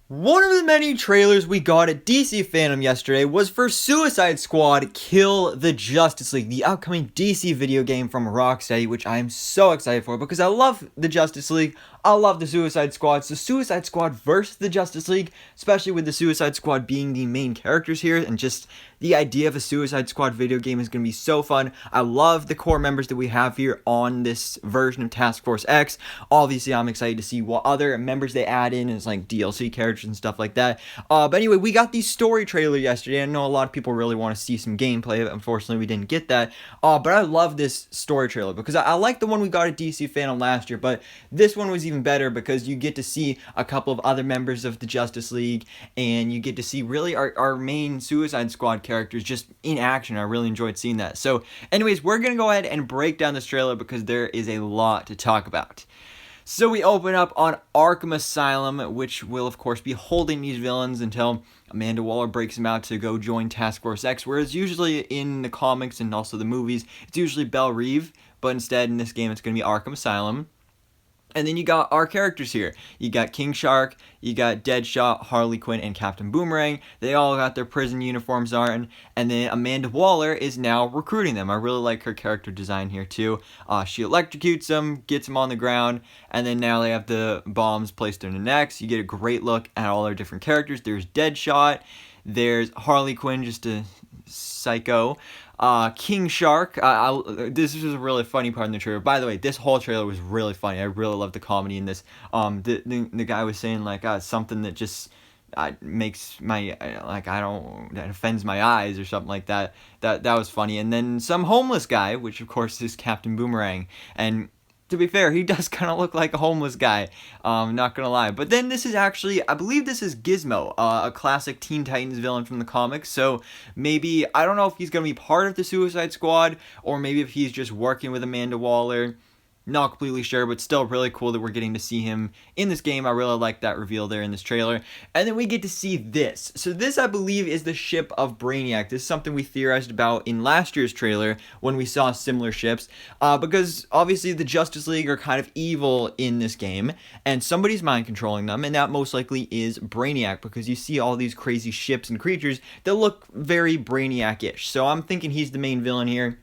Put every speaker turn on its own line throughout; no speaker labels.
One of the many trailers we got at DC Fandome yesterday was for Suicide Squad Kill the Justice League, the upcoming DC video game from Rocksteady, which I am so excited for because I love the Justice League. I love the Suicide Squad. So Suicide Squad versus the Justice League, especially with the Suicide Squad being the main characters here, and just the idea of a Suicide Squad video game is going to be so fun. I love the core members that we have here on this version of Task Force X. Obviously, I'm excited to see what other members they add in as like DLC characters and stuff like that. But anyway, we got the story trailer yesterday. I know a lot of people really want to see some gameplay. Unfortunately, we didn't get that. But I love this story trailer because I like the one we got at DC Fandome last year, but this one was even better because you get to see a couple of other members of the Justice League, and you get to see really our main Suicide Squad characters just in action. I really enjoyed seeing that. So anyways, we're going to go ahead and break down this trailer because there is a lot to talk about. So we open up on Arkham Asylum, which will of course be holding these villains until Amanda Waller breaks them out to go join Task Force X, whereas usually in the comics and also the movies, it's usually Belle Reve, but instead in this game it's going to be Arkham Asylum. And then you got our characters here. You got King Shark, you got Deadshot, Harley Quinn, and Captain Boomerang. They all got their prison uniforms on, and then Amanda Waller is now recruiting them. I really like her character design here too. She electrocutes them, gets them on the ground, and then now they have the bombs placed in their necks. You get a great look at all their different characters. There's Deadshot, there's Harley Quinn, just a psycho. King Shark, this is a really funny part in the trailer. By the way, this whole trailer was really funny. I really loved the comedy in this. The guy was saying like something that just makes my that offends my eyes or something like that. That was funny. And then some homeless guy, which of course is Captain Boomerang, and to be fair, he does kind of look like a homeless guy, not gonna lie. But then this is actually, I believe this is Gizmo, a classic Teen Titans villain from the comics. So maybe, I don't know if he's gonna be part of the Suicide Squad, or maybe if he's just working with Amanda Waller. Not completely sure, but still really cool that we're getting to see him in this game. I really like that reveal there in this trailer. And then we get to see this. So this, I believe, is the ship of Brainiac. This is something we theorized about in last year's trailer when we saw similar ships. Because obviously the Justice League are kind of evil in this game, and somebody's mind controlling them, and that most likely is Brainiac, because you see all these crazy ships and creatures that look very Brainiac-ish. So I'm thinking he's the main villain here.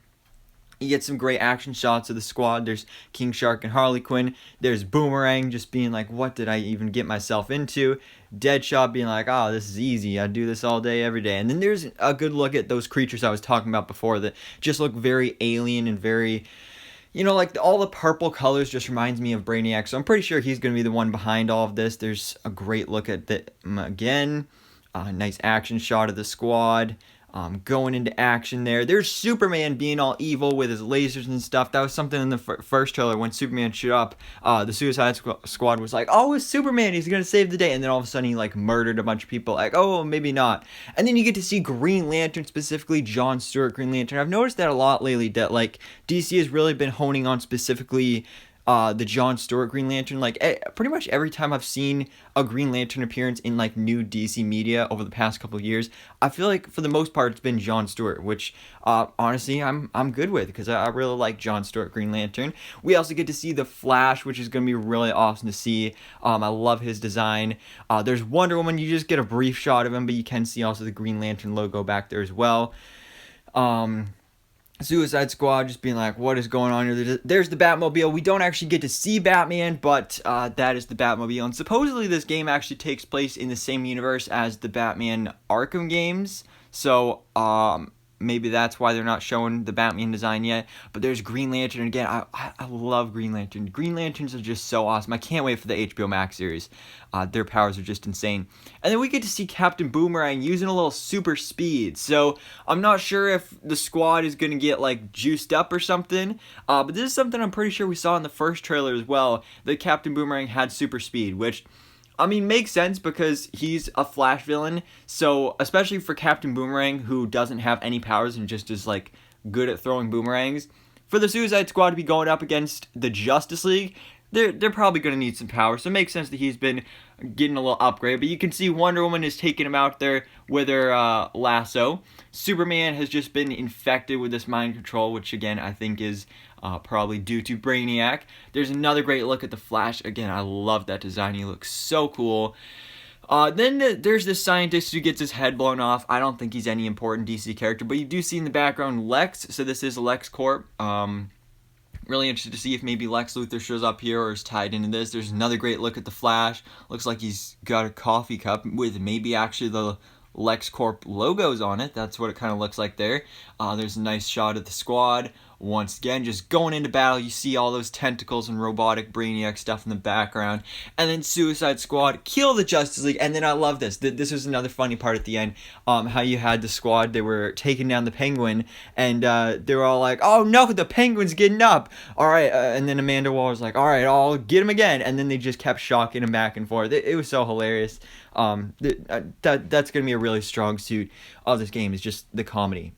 You get some great action shots of the squad. There's King Shark and Harley Quinn. There's Boomerang just being like, what did I even get myself into? Deadshot being like, oh, this is easy. I do this all day, every day. And then there's a good look at those creatures I was talking about before that just look very alien and very, like all the purple colors just reminds me of Brainiac. So I'm pretty sure he's going to be the one behind all of this. There's a great look at that again. A nice action shot of the squad. Going into action there. There's Superman being all evil with his lasers and stuff. That was something in the first trailer when Superman showed up. The Suicide Squad was like, oh, it's Superman. He's going to save the day. And then all of a sudden he like murdered a bunch of people. Like, oh, maybe not. And then you get to see Green Lantern, specifically John Stewart Green Lantern. I've noticed that a lot lately, that like DC has really been honing on specifically the John Stewart Green Lantern. Like pretty much every time I've seen a Green Lantern appearance in like new DC media over the past couple of years, I feel like for the most part it's been John Stewart, which honestly I'm good with, because I really like John Stewart Green Lantern. We also get to see the Flash, which is going to be really awesome to see. I love his design. There's Wonder Woman. You just get a brief shot of him, but you can see also the Green Lantern logo back there as well. Suicide Squad just being like, what is going on here? There's the Batmobile. We don't actually get to see Batman, but that is the Batmobile. And supposedly this game actually takes place in the same universe as the Batman Arkham games. So maybe that's why they're not showing the Batman design yet. But there's Green Lantern. Again, I love Green Lantern. Green Lanterns are just so awesome. I can't wait for the HBO Max series. Their powers are just insane. And then we get to see Captain Boomerang using a little super speed. So I'm not sure if the squad is going to get like juiced up or something. But this is something I'm pretty sure we saw in the first trailer as well, that Captain Boomerang had super speed, which, I mean, makes sense because he's a Flash villain. So especially for Captain Boomerang, who doesn't have any powers and just is like good at throwing boomerangs, for the Suicide Squad to be going up against the Justice League, they're probably going to need some power. So it makes sense that he's been getting a little upgrade. But you can see Wonder Woman is taking him out there with her lasso. Superman has just been infected with this mind control, which again I think is probably due to Brainiac. There's another great look at the Flash. Again, I love that design. He looks so cool. Then there's this scientist who gets his head blown off. I don't think he's any important DC character, but you do see in the background Lex, so this is Lex Corp. Really interested to see if maybe Lex Luthor shows up here or is tied into this. There's another great look at the Flash. Looks like he's got a coffee cup with maybe actually the LexCorp logos on it. That's what it kind of looks like there. There's a nice shot of the squad. Once again, just going into battle, you see all those tentacles and robotic Brainiac stuff in the background. And then Suicide Squad kill the Justice League. And then I love this. This was another funny part at the end. How you had the squad, they were taking down the Penguin. And they were all like, oh no, the Penguin's getting up. All right. And then Amanda Waller's like, all right, I'll get him again. And then they just kept shocking him back and forth. It was so hilarious. That's going to be a really strong suit of this game, is just the comedy.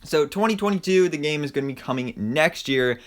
So 2022, the game is going to be coming next year.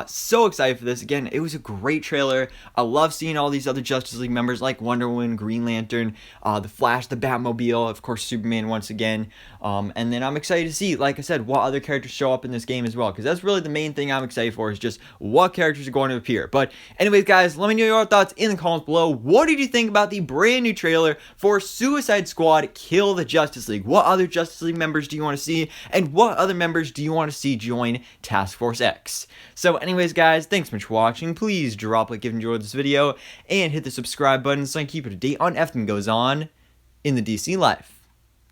So excited for this. Again, it was a great trailer. I love seeing all these other Justice League members like Wonder Woman, Green Lantern, the Flash, the Batmobile, of course Superman once again. And then I'm excited to see, like I said, what other characters show up in this game as well, because that's really the main thing I'm excited for, is just what characters are going to appear. But anyways, guys, let me know your thoughts in the comments below. What did you think about the brand new trailer for Suicide Squad Kill the Justice League? What other Justice League members do you want to see? And what other members do you want to see join Task Force X? So anyways, guys, thanks so much for watching. Please drop a like if you enjoyed this video and hit the subscribe button so I can keep you up to date on everything that goes on in the DC life.